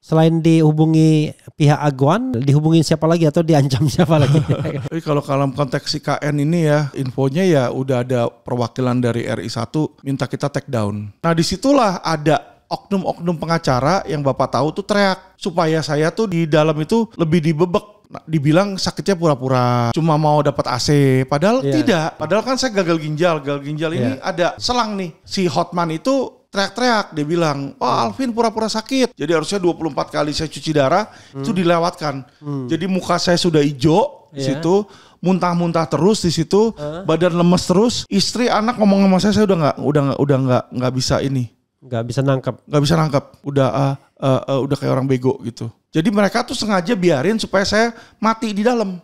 Selain dihubungi pihak Aguan, dihubungin siapa lagi atau diancam siapa lagi? Jadi kalau dalam konteks IKN ini ya, infonya ya udah ada perwakilan dari RI1 minta kita take down. Nah disitulah ada oknum-oknum pengacara yang Bapak tahu tuh teriak supaya saya tuh di dalam itu lebih dibebek. Nah, dibilang sakitnya pura-pura cuma mau dapat AC, padahal tidak. Padahal kan saya gagal ginjal ini ada selang nih. Si Hotman itu teriak-teriak, dia bilang, Alvin pura-pura sakit. Jadi harusnya 24 kali saya cuci darah itu dilewatkan. Jadi muka saya sudah hijau di situ, muntah-muntah terus di situ, badan lemes terus. Istri, anak ngomong sama saya udah nggak bisa ini. Nggak bisa nangkep. Udah kayak orang bego gitu. Jadi mereka tuh sengaja biarin supaya saya mati di dalam.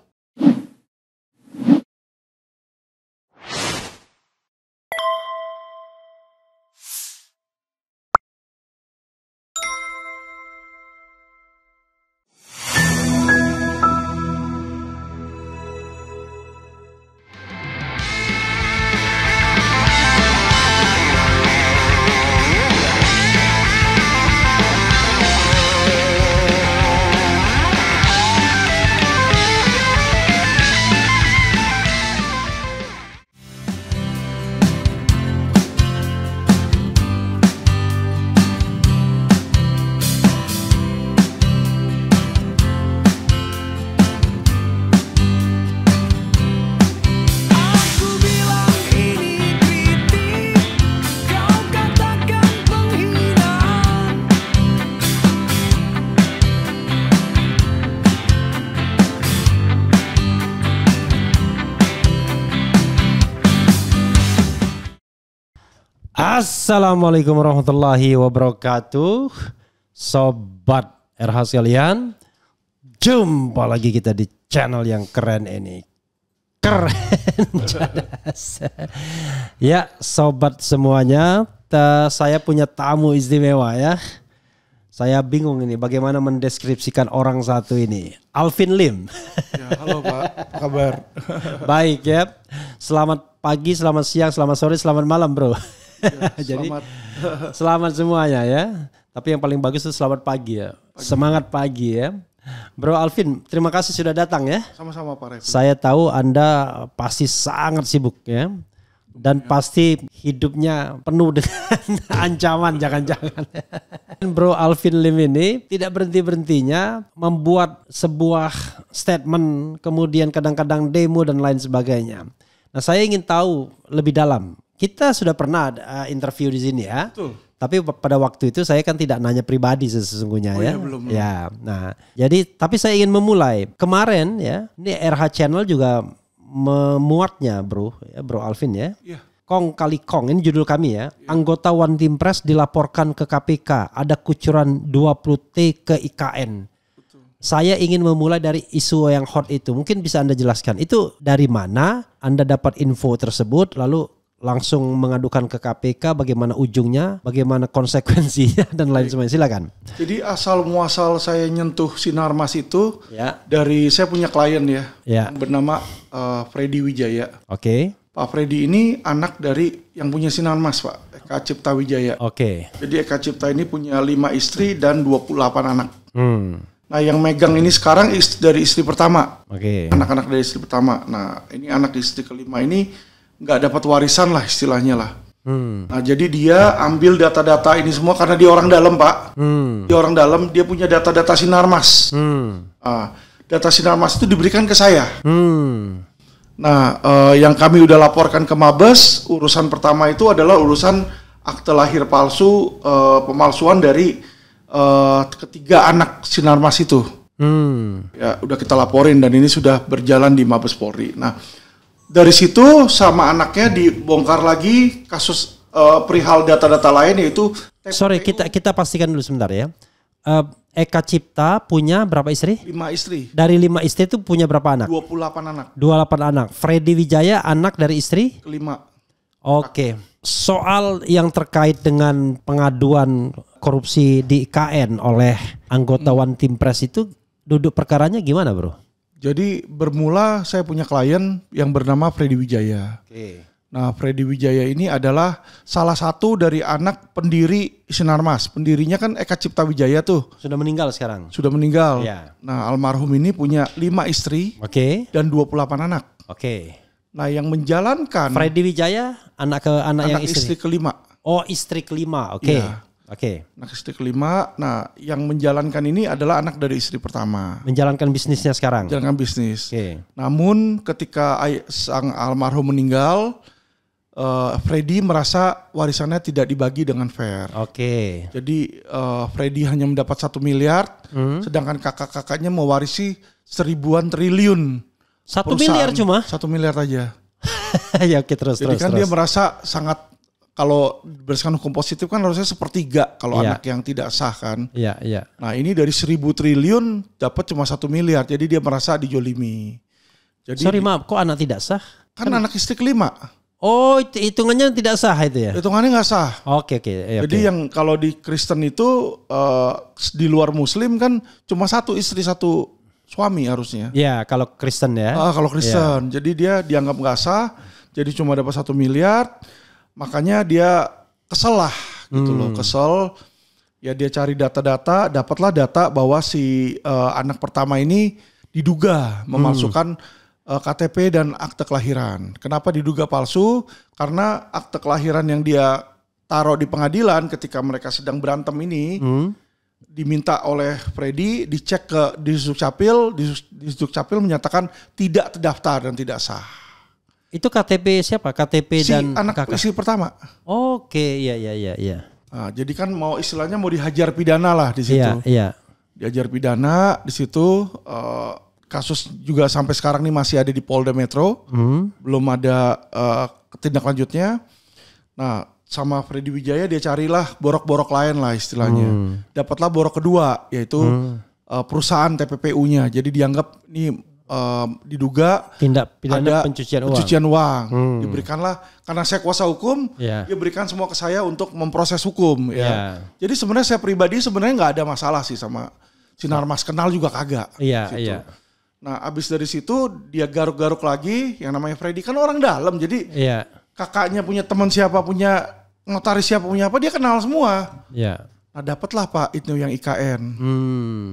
Assalamualaikum warahmatullahi wabarakatuh. Sobat RH sekalian, jumpa lagi kita di channel yang keren ini. Keren cadas. Ya sobat semuanya, saya punya tamu istimewa ya. Saya bingung ini bagaimana mendeskripsikan orang satu ini. Alvin Lim. Ya, halo Pak, apa kabar? Baik ya. Selamat pagi, selamat siang, selamat sore, selamat malam bro. Ya, jadi selamat semuanya ya. Tapi yang paling bagus itu selamat pagi ya. Semangat pagi ya. Bro Alvin, terima kasih sudah datang ya. Sama-sama Pak Refli. Saya tahu Anda pasti sangat sibuk ya. Dan pasti hidupnya penuh dengan ancaman jangan-jangan. Bro Alvin Lim ini tidak berhenti-berhentinya membuat sebuah statement, kemudian kadang-kadang demo dan lain sebagainya. Nah saya ingin tahu lebih dalam. Kita sudah pernah interview di sini ya. Betul. Tapi pada waktu itu saya kan tidak nanya pribadi sesungguhnya ya. Iya, belum. Ya, nah, jadi tapi saya ingin memulai. Kemarin ya, ini RH Channel juga memuatnya bro Alvin ya. Iya. Kong kali Kong, ini judul kami ya. Anggota One Team Press dilaporkan ke KPK. Ada kucuran 20T ke IKN. Betul. Saya ingin memulai dari isu yang hot itu. Mungkin bisa Anda jelaskan. Itu dari mana Anda dapat info tersebut lalu langsung mengadukan ke KPK, bagaimana ujungnya, bagaimana konsekuensinya dan lain sebagainya. Silakan. Jadi asal muasal saya nyentuh Sinarmas itu dari saya punya klien ya. Bernama Freddy Wijaya. Oke. Pak Freddy ini anak dari yang punya Sinarmas Pak, Eka Cipta Wijaya. Oke. Jadi Eka Cipta ini punya 5 istri dan 28 anak. Nah yang megang ini sekarang dari istri pertama. Oke. Anak-anak dari istri pertama. Nah ini anak istri kelima ini nggak dapat warisan lah istilahnya lah. Nah jadi dia ambil data-data ini semua karena dia orang dalam Pak. Dia orang dalam, dia punya data-data Sinarmas. Data Sinarmas itu diberikan ke saya. Nah yang kami udah laporkan ke Mabes, urusan pertama itu adalah urusan akte lahir palsu, pemalsuan dari ketiga anak Sinarmas itu. Ya udah kita laporin dan ini sudah berjalan di Mabes Polri. Nah dari situ sama anaknya dibongkar lagi kasus perihal data-data lain yaitu TPPU. Sorry, kita pastikan dulu sebentar ya. Eka Cipta punya berapa istri? 5 istri. Dari 5 istri itu punya berapa anak? 28 anak. 28 anak. Freddy Wijaya anak dari istri? Kelima. Oke. Soal yang terkait dengan pengaduan korupsi di IKN oleh anggota One Team Press itu duduk perkaranya gimana bro? Jadi bermula saya punya klien yang bernama Freddy Wijaya. Nah, Freddy Wijaya ini adalah salah satu dari anak pendiri Sinarmas. Pendirinya kan Eka Cipta Wijaya tuh. Sudah meninggal sekarang? Sudah meninggal. Ya. Nah, almarhum ini punya 5 istri dan 28 anak. Oke. Nah, yang menjalankan Freddy Wijaya anak yang istri kelima. Oh, istri kelima. Oke. Ya. Oke. Anak istri kelima. Nah, yang menjalankan ini adalah anak dari istri pertama. Menjalankan bisnisnya sekarang. Menjalankan bisnis. Oke. Namun ketika sang almarhum meninggal, Freddy merasa warisannya tidak dibagi dengan fair. Oke. Jadi Freddy hanya mendapat 1 miliar, sedangkan kakak-kakaknya mewarisi 1000-an triliun. 1 miliar cuma? 1 miliar aja. Ya oke, terus. Jadi kan dia merasa sangat, kalau berdasarkan hukum positif kan harusnya 1/3 kalau anak yang tidak sah kan. Iya, iya. Nah ini dari 1000 triliun dapat cuma 1 miliar, jadi dia merasa dijolimi. Jadi, sorry maaf, kok anak tidak sah? Kan anak istri kelima. Oh, hitungannya tidak sah itu ya? Hitungannya nggak sah. Oke. Jadi yang kalau di Kristen itu di luar Muslim kan cuma 1 istri 1 suami harusnya. Ya, kalau Kristen ya. Kalau Kristen, jadi dia dianggap nggak sah, jadi cuma dapat 1 miliar. Makanya dia kesel lah gitu loh, kesel. Ya dia cari data-data, dapatlah data bahwa si anak pertama ini diduga memalsukan KTP dan akte kelahiran. Kenapa diduga palsu? Karena akte kelahiran yang dia taruh di pengadilan ketika mereka sedang berantem ini diminta oleh Freddy dicek ke Disdukcapil, Disdukcapil menyatakan tidak terdaftar dan tidak sah. Itu KTP siapa? KTP si dan anak kakak? istri pertama. Oke, iya. Nah, jadi kan mau istilahnya mau dihajar pidana lah di situ. Iya. Dihajar pidana di situ. Kasus juga sampai sekarang nih masih ada di Polda Metro. Belum ada tindak lanjutnya. Nah, sama Freddy Wijaya dia carilah borok-borok lain lah istilahnya. Dapatlah borok kedua, yaitu perusahaan TPPU-nya. Jadi dianggap ini diduga tindak pidana ada pencucian uang. Diberikanlah, karena saya kuasa hukum, dia berikan semua ke saya untuk memproses hukum. Ya. Jadi sebenarnya saya pribadi sebenarnya nggak ada masalah sih sama Sinarmas, kenal juga kagak. Iya. Nah abis dari situ dia garuk-garuk lagi, yang namanya Freddy kan orang dalam, jadi kakaknya punya teman siapa, punya notaris siapa, punya apa, dia kenal semua. Iya. Nah dapatlah Pak itu yang IKN.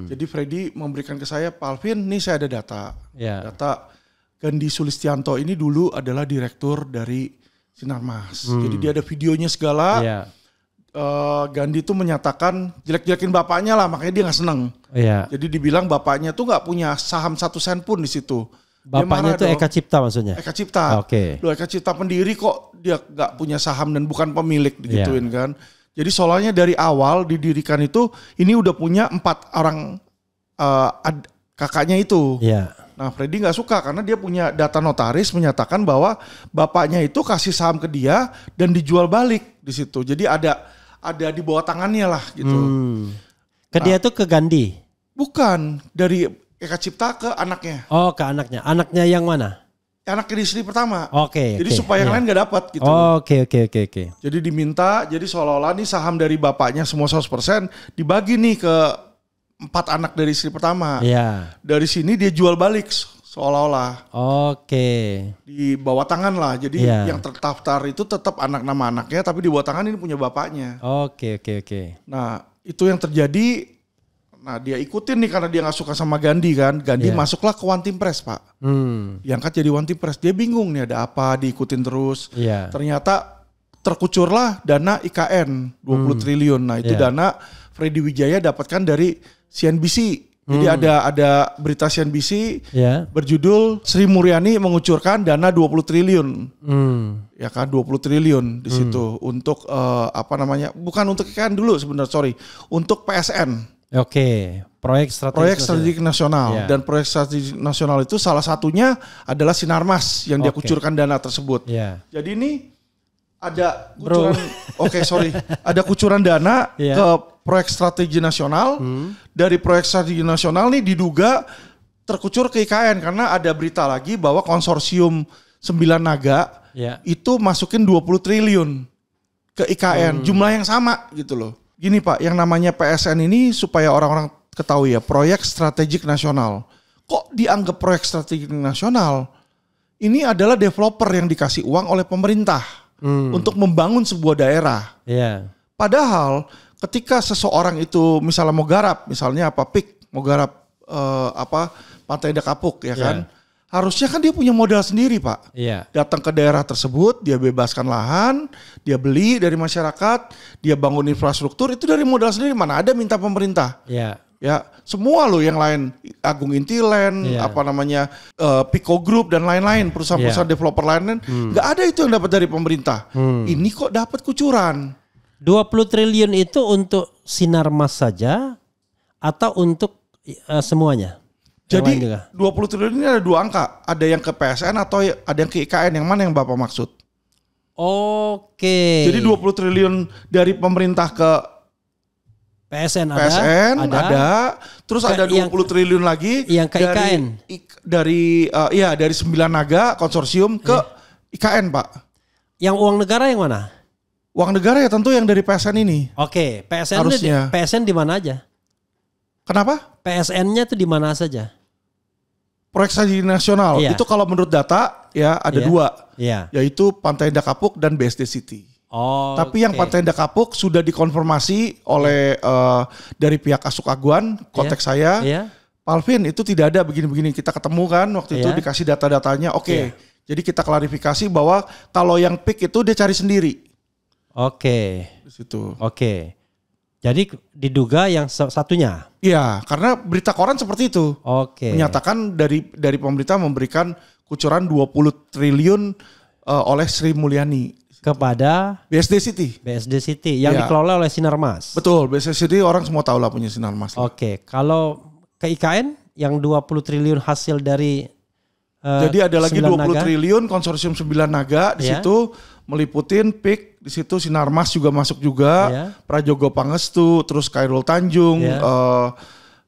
Jadi Freddy memberikan ke saya, Pak Alvin, nih saya ada data. Data Gandhi Sulistianto ini dulu adalah direktur dari Sinarmas. Jadi dia ada videonya segala. Gandhi tuh menyatakan jelek-jelekin bapaknya lah, makanya dia nggak seneng. Jadi dibilang bapaknya tuh nggak punya saham 1 sen pun di situ. Bapaknya itu Eka Cipta maksudnya? Eka Cipta. Loh Eka Cipta pendiri kok dia nggak punya saham dan bukan pemilik digituin kan. Jadi soalnya dari awal didirikan itu ini udah punya 4 orang kakaknya itu. Nah Freddy nggak suka karena dia punya data notaris menyatakan bahwa bapaknya itu kasih saham ke dia dan dijual balik di situ. Jadi ada di bawah tangannya lah gitu. Ke dia tuh ke Gandhi? Bukan, dari Eka Cipta ke anaknya. Oh ke anaknya, anaknya yang mana? Anak istri pertama. Jadi supaya yang lain gak dapat gitu. Oke. Jadi diminta, jadi seolah-olah nih saham dari bapaknya semua 100% dibagi nih ke 4 anak dari istri pertama. Dari sini dia jual balik seolah-olah. Di bawah tangan lah. Jadi yang terdaftar itu tetap anak nama anaknya, tapi di bawah tangan ini punya bapaknya. Oke. Nah itu yang terjadi. Nah dia ikutin nih karena dia gak suka sama Gandhi kan. Gandhi masuklah ke One Team Press Pak. Diangkat jadi One Team Press. Dia bingung nih ada apa, diikutin terus. Ternyata terkucurlah dana IKN 20 triliun. Nah itu dana Freddy Wijaya dapatkan dari CNBC. Jadi ada berita CNBC berjudul Sri Mulyani mengucurkan dana 20 triliun. Ya kan 20 triliun di situ untuk bukan untuk IKN dulu sebenarnya, untuk PSN. Proyek strategik nasional. Dan proyek strategik nasional itu salah satunya adalah Sinarmas yang dia kucurkan dana tersebut. Jadi ini ada kucuran, ada kucuran dana ke proyek strategi nasional. Dari proyek strategi nasional nih diduga terkucur ke IKN karena ada berita lagi bahwa konsorsium 9 naga itu masukin 20 triliun ke IKN, jumlah yang sama gitu loh. Gini Pak, yang namanya PSN ini supaya orang-orang ketahui ya, proyek strategik nasional. Kok dianggap proyek strategik nasional? ini adalah developer yang dikasih uang oleh pemerintah untuk membangun sebuah daerah. Iya. Padahal ketika seseorang itu misalnya mau garap, misalnya PIK mau garap Pantai Indah Kapuk ya kan. Harusnya kan dia punya modal sendiri, Pak. Iya. Datang ke daerah tersebut, dia bebaskan lahan, dia beli dari masyarakat, dia bangun infrastruktur, itu dari modal sendiri. Mana ada minta pemerintah. Iya. Ya, semua loh yang lain, Agung Intiland, Pico Group dan lain-lain, perusahaan-perusahaan developer lain, nggak ada itu yang dapat dari pemerintah. Ini kok dapat kucuran. 20 triliun itu untuk Sinarmas saja atau untuk semuanya? Jadi 20 triliun ini ada 2 angka, ada yang ke PSN atau ada yang ke IKN, yang mana yang Bapak maksud? Oke. Jadi 20 triliun dari pemerintah ke PSN ada. Terus ada 20 triliun lagi yang ke IKN. Dari 9 naga konsorsium ke IKN, Pak. Yang uang negara yang mana? Uang negara ya tentu yang dari PSN ini. Oke, PSN harusnya. PSN di mana aja? Kenapa? PSN-nya tuh di mana saja? Proyek strategi nasional. Itu kalau menurut data ya ada 2. Yaitu Pantai Indah Kapuk dan BSD City. Tapi yang Pantai Indah Kapuk sudah dikonfirmasi oleh dari pihak Asuk Aguan, kontak saya, Pak Alvin itu tidak ada begini-begini. Kita ketemu kan waktu itu dikasih data-datanya. Jadi kita klarifikasi bahwa kalau yang PIK itu dia cari sendiri. Di situ. Jadi diduga yang satunya. Iya, karena berita koran seperti itu. Menyatakan dari pemerintah memberikan kucuran 20 triliun oleh Sri Mulyani kepada BSD City yang dikelola oleh Sinarmas. Betul, BSD City orang semua tahu lah punya Sinarmas. Kalau ke IKN yang 20 triliun hasil dari jadi ada lagi 20 naga. triliun konsorsium 9 naga di situ meliputin PIK, di situ Sinarmas juga masuk juga, Prajogo Pangestu, terus Khairul Tanjung,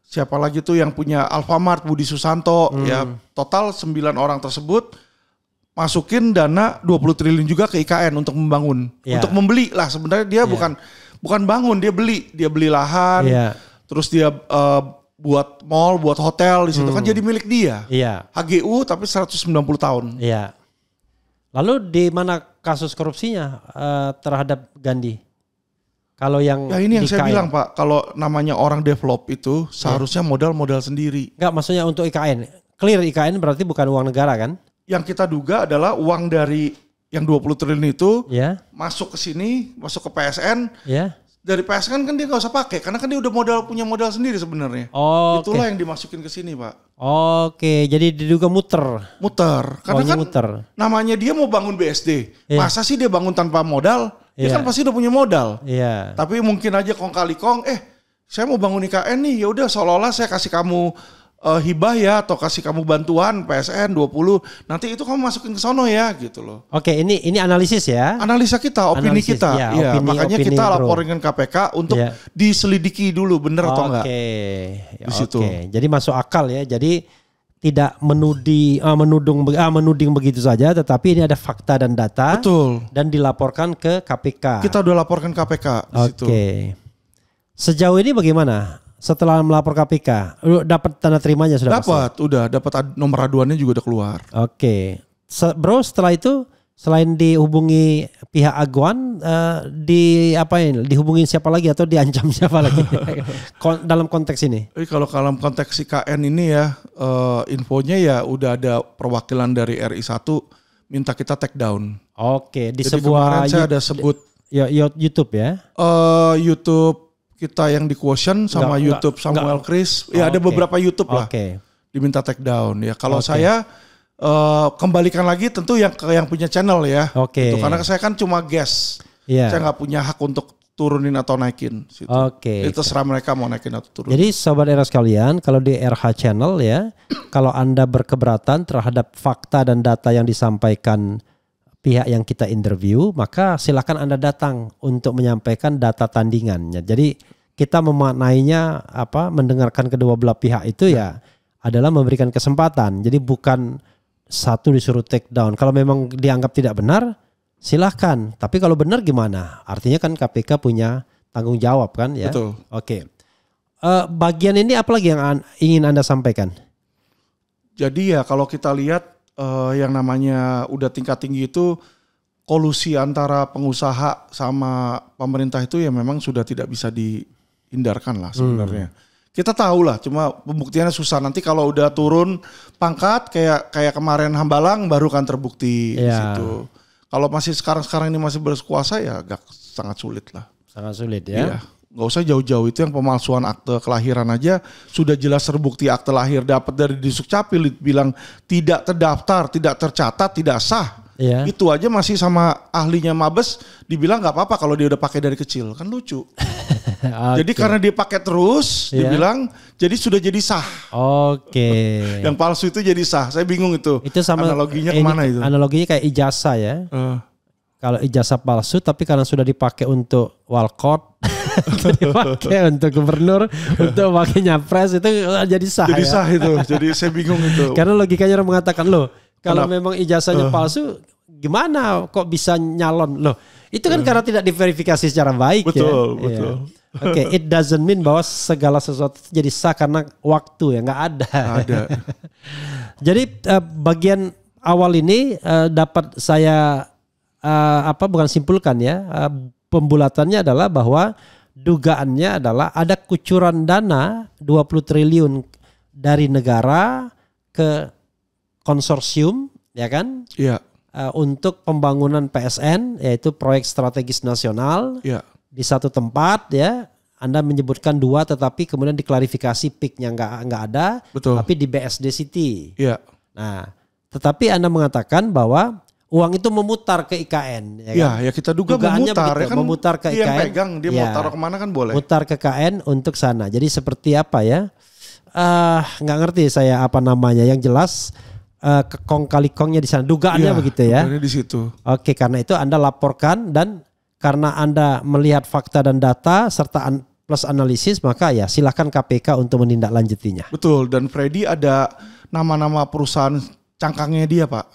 siapa lagi tuh yang punya Alfamart, Budi Susanto, ya total 9 orang tersebut masukin dana 20 triliun juga ke IKN untuk membangun, untuk membeli lah sebenarnya dia bukan bangun, dia beli lahan, terus dia buat mall, buat hotel di situ kan jadi milik dia. HGU tapi 190 tahun. Lalu di mana kasus korupsinya terhadap Gandhi? Kalau yang ini yang saya bilang Pak, kalau namanya orang develop itu seharusnya modal sendiri. Enggak, maksudnya untuk IKN. Clear IKN berarti bukan uang negara kan? Yang kita duga adalah uang dari yang 20 triliun itu masuk ke sini, masuk ke PSN. Dari PSN kan dia nggak usah pakai karena kan dia udah punya modal sendiri sebenarnya. Itulah yang dimasukin ke sini, Pak. Jadi diduga muter. Karena kan namanya dia mau bangun BSD. Masa sih dia bangun tanpa modal? Dia kan pasti udah punya modal. Tapi mungkin aja kong kali kong, saya mau bangun IKN nih, ya udah seolah-olah saya kasih kamu hibah ya atau kasih kamu bantuan PSN 20, nanti itu kamu masukin ke sono ya gitu loh. Ini analisis ya. Analisa kita, opini kita. Makanya kita laporin ke KPK untuk diselidiki dulu bener atau enggak. Di situ. Jadi masuk akal ya. Jadi tidak menuding begitu saja, tetapi ini ada fakta dan data. Betul. Dan dilaporkan ke KPK. Kita udah laporkan KPK di situ. Sejauh ini bagaimana? Setelah melapor KPK, dapat tanda terimanya sudah? Dapat nomor aduannya juga udah keluar. Bro, setelah itu selain dihubungi pihak Aguan, dihubungin siapa lagi atau diancam siapa lagi dalam konteks ini? Kalau dalam konteks IKN ini ya, infonya ya udah ada perwakilan dari RI1 minta kita take down. Di jadi sebuah saya ada sebut YouTube ya? YouTube kita yang di Quotient sama YouTube Samuel Chris. Ada beberapa YouTube lah. Diminta take down ya. Kalau saya kembalikan lagi tentu yang punya channel ya. Gitu. Karena saya kan cuma guest. Saya nggak punya hak untuk turunin atau naikin. Situ. Itu terserah mereka mau naikin atau turunin. Jadi Sobat Era sekalian, kalau di RH Channel ya, kalau Anda berkeberatan terhadap fakta dan data yang disampaikan pihak yang kita interview, maka silakan Anda datang untuk menyampaikan data tandingannya. Jadi kita memaknainya mendengarkan kedua belah pihak itu ya adalah memberikan kesempatan. Jadi bukan satu disuruh take down. Kalau memang dianggap tidak benar, silahkan. Tapi kalau benar gimana? Artinya kan KPK punya tanggung jawab kan ya. Betul. Bagian ini apa lagi yang ingin Anda sampaikan? Jadi ya kalau kita lihat yang namanya udah tingkat tinggi itu kolusi antara pengusaha sama pemerintah itu ya memang sudah tidak bisa dihindarkan lah sebenarnya. Kita tahu lah, cuma pembuktiannya susah. Nanti kalau udah turun pangkat kayak kemarin Hambalang baru kan terbukti di situ. Kalau masih sekarang ini masih berkuasa ya sangat sulit lah. Sangat sulit ya. Iya. Gak usah jauh-jauh, itu yang pemalsuan akte kelahiran aja sudah jelas terbukti akte lahir dapat dari Disdukcapil bilang tidak terdaftar, tidak tercatat, tidak sah. Iya. Itu aja masih sama ahlinya Mabes dibilang nggak apa-apa kalau dia udah pakai dari kecil, kan lucu. Jadi karena dia pakai terus, dibilang jadi sudah jadi sah. Yang palsu itu jadi sah. Saya bingung itu. Itu sama analoginya kemana itu? Analoginya kayak ijazah ya. Kalau ijazah palsu tapi karena sudah dipakai untuk walkot, dipakai untuk gubernur, untuk pakai nyapres itu jadi sah. Jadi ya? Sah itu. Jadi saya bingung itu. Karena logikanya orang mengatakan loh, kalau memang ijazahnya palsu, gimana kok bisa nyalon loh? Itu kan karena tidak diverifikasi secara baik. Betul. Oke, it doesn't mean bahwa segala sesuatu jadi sah karena waktu ya nggak ada. Jadi bagian awal ini dapat saya bukan simpulkan ya, pembulatannya adalah bahwa dugaannya adalah ada kucuran dana 20 triliun dari negara ke konsorsium ya kan? Iya. Untuk pembangunan PSN yaitu proyek strategis nasional di satu tempat ya. Anda menyebutkan 2 tetapi kemudian diklarifikasi PIK-nya nggak ada. Betul. Tapi di BSD City. Iya. Nah, tetapi Anda mengatakan bahwa uang itu memutar ke IKN. Ya kita duga memutar. Begitu, ya kan memutar ke dia IKN. Dia pegang, dia mau taruh kemana kan boleh. Mutar ke KN untuk sana. Jadi seperti apa ya? Nggak ngerti saya apa namanya. Yang jelas kekong kali kongnya di sana. Dugaannya begitu ya. Dugaannya di situ. Oke, karena itu Anda laporkan dan karena Anda melihat fakta dan data serta plus analisis maka ya silakan KPK untuk menindaklanjutinya. Betul, dan Freddy ada nama-nama perusahaan cangkangnya dia Pak.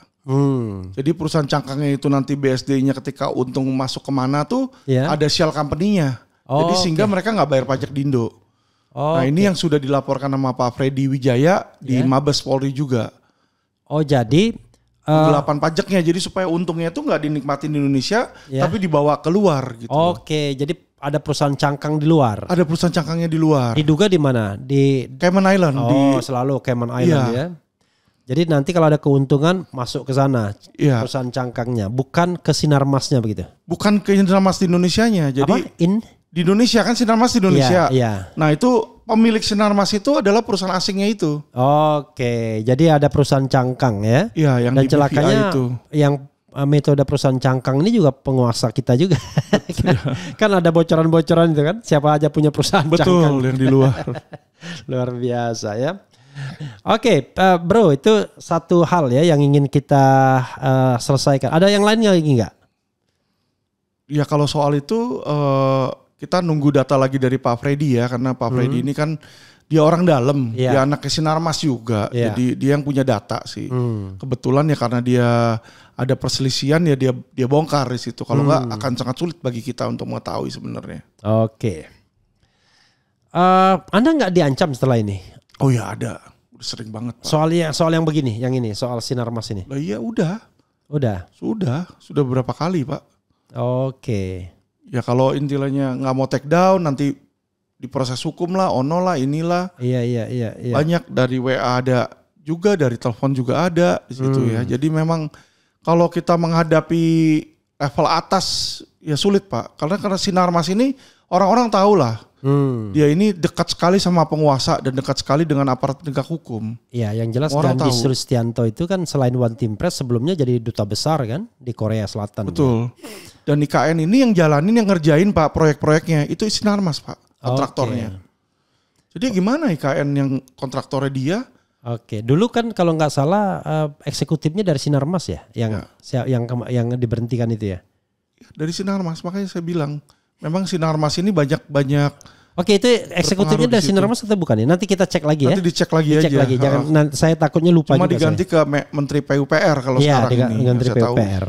Jadi perusahaan cangkangnya itu nanti BSD-nya ketika untung masuk kemana tuh ada shell company-nya. Jadi sehingga mereka nggak bayar pajak di Indo. Nah ini yang sudah dilaporkan sama Pak Freddy Wijaya di Mabes Polri juga. Jadi penggelapan pajaknya, jadi supaya untungnya itu nggak dinikmatin di Indonesia, tapi dibawa keluar gitu. Jadi ada perusahaan cangkang di luar. Ada perusahaan cangkangnya di luar. Diduga di mana? Di Cayman Island. Selalu Cayman Island ya. Jadi nanti kalau ada keuntungan masuk ke sana perusahaan cangkangnya, bukan ke Sinarmasnya begitu? Bukan ke Sinarmas di Indonesianya. Jadi di Indonesia kan Sinarmas di Indonesia. Nah itu pemilik Sinarmas itu adalah perusahaan asingnya itu. Jadi ada perusahaan cangkang ya. Iya, yang dan di celakanya itu. Yang metode perusahaan cangkang ini juga penguasa kita juga. kan ada bocoran-bocoran itu kan. Siapa aja punya perusahaan cangkang. Betul, yang di luar. Luar biasa ya. Bro, itu satu hal ya yang ingin kita selesaikan. Ada yang lainnya lagi nggak? Ya kalau soal itu kita nunggu data lagi dari Pak Freddy ya, karena Pak Freddy ini kan dia orang dalam, dia anaknya Sinarmas juga, jadi dia yang punya data sih. Kebetulan ya karena dia ada perselisihan ya dia bongkar di situ. Kalau nggak akan sangat sulit bagi kita untuk mengetahui sebenarnya. Anda nggak diancam setelah ini? Oh ya ada, udah sering banget Pak. Soal yang begini, yang ini, soal Sinarmas ini. Lah iya udah. Sudah berapa kali Pak. Ya kalau intinya nggak mau take down nanti diproses hukum lah, ono lah, inilah. Iya. Banyak dari WA ada juga, dari telepon juga ada di situ ya. Jadi memang kalau kita menghadapi level atas ya sulit Pak. Karena Sinarmas ini orang-orang tahu lah. Dia ini dekat sekali sama penguasa dan dekat sekali dengan aparat penegak hukum. Iya, yang jelas Gandhi Sulistianto itu kan selain One Team Press sebelumnya jadi duta besar kan di Korea Selatan. Betul. Ya. Dan IKN ini yang jalanin, yang ngerjain Pak proyek-proyeknya itu Sinarmas Pak, kontraktornya. Jadi gimana IKN yang kontraktornya dia? Dulu kan kalau nggak salah eksekutifnya dari Sinarmas ya, yang diberhentikan itu ya. Dari Sinarmas, makanya saya bilang. Memang Sinarmas ini banyak. Itu eksekutifnya dari Sinarmas atau bukan ya? Nanti kita cek lagi ya. Nanti dicek lagi aja. Jangan, saya takutnya lupa. Cuma juga diganti saya. Ke Menteri PUPR kalau sekarang ini. Menteri PUPR.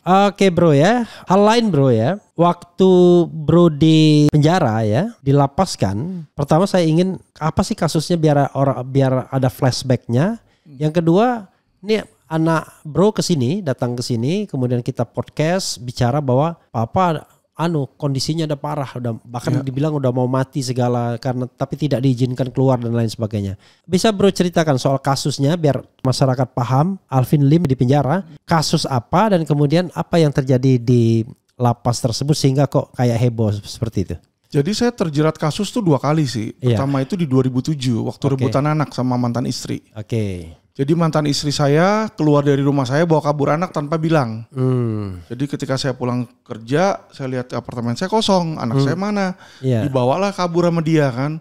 Oke bro ya. Hal lain bro ya. Waktu bro di penjara ya, dilapaskan. Pertama saya ingin apa sih kasusnya biar ada flashbacknya. Yang kedua, ini anak bro datang ke sini, kemudian kita podcast bicara bahwa papa kondisinya udah parah, udah bahkan dibilang udah mau mati segala tapi tidak diizinkan keluar dan lain sebagainya. Bisa bro ceritakan soal kasusnya biar masyarakat paham Alvin Lim di penjara, kasus apa dan kemudian apa yang terjadi di lapas tersebut sehingga kok kayak heboh seperti itu. Jadi saya terjerat kasus tuh 2 kali sih. Pertama itu di 2007 waktu rebutan anak sama mantan istri. Jadi mantan istri saya keluar dari rumah saya bawa kabur anak tanpa bilang. Jadi ketika saya pulang kerja, saya lihat apartemen saya kosong, anak saya mana? Dibawalah kabur sama dia kan.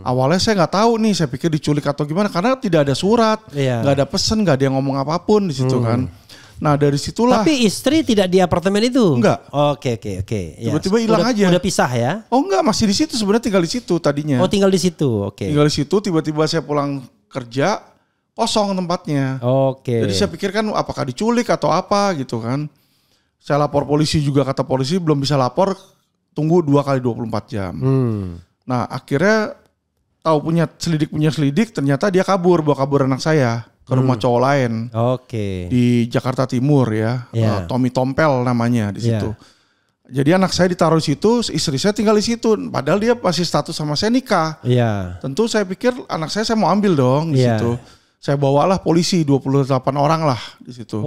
Awalnya saya nggak tahu nih, saya pikir diculik atau gimana karena tidak ada surat, nggak ada pesan, nggak ada yang ngomong apapun di situ kan. Nah dari situlah. Tapi istri tidak di apartemen itu? Enggak. Oke. Tiba-tiba hilang aja. Udah pisah ya? Oh enggak, masih di situ sebenarnya, tinggal di situ tadinya. Oh tinggal di situ, oke. Tinggal di situ, tiba-tiba saya pulang kerja. Kosong tempatnya. Jadi saya pikir kan apakah diculik atau apa gitu kan. Saya lapor polisi juga, kata polisi belum bisa lapor, tunggu 2 kali 24 jam. Nah akhirnya punya selidik ternyata dia bawa kabur anak saya ke rumah cowok lain. Di Jakarta Timur ya. Tommy Tompel namanya di situ. Jadi anak saya ditaruh di situ, istri saya tinggal di situ. Padahal dia masih status sama saya nikah. Tentu saya pikir anak saya mau ambil dong di situ. Saya bawalah polisi 28 orang lah di situ.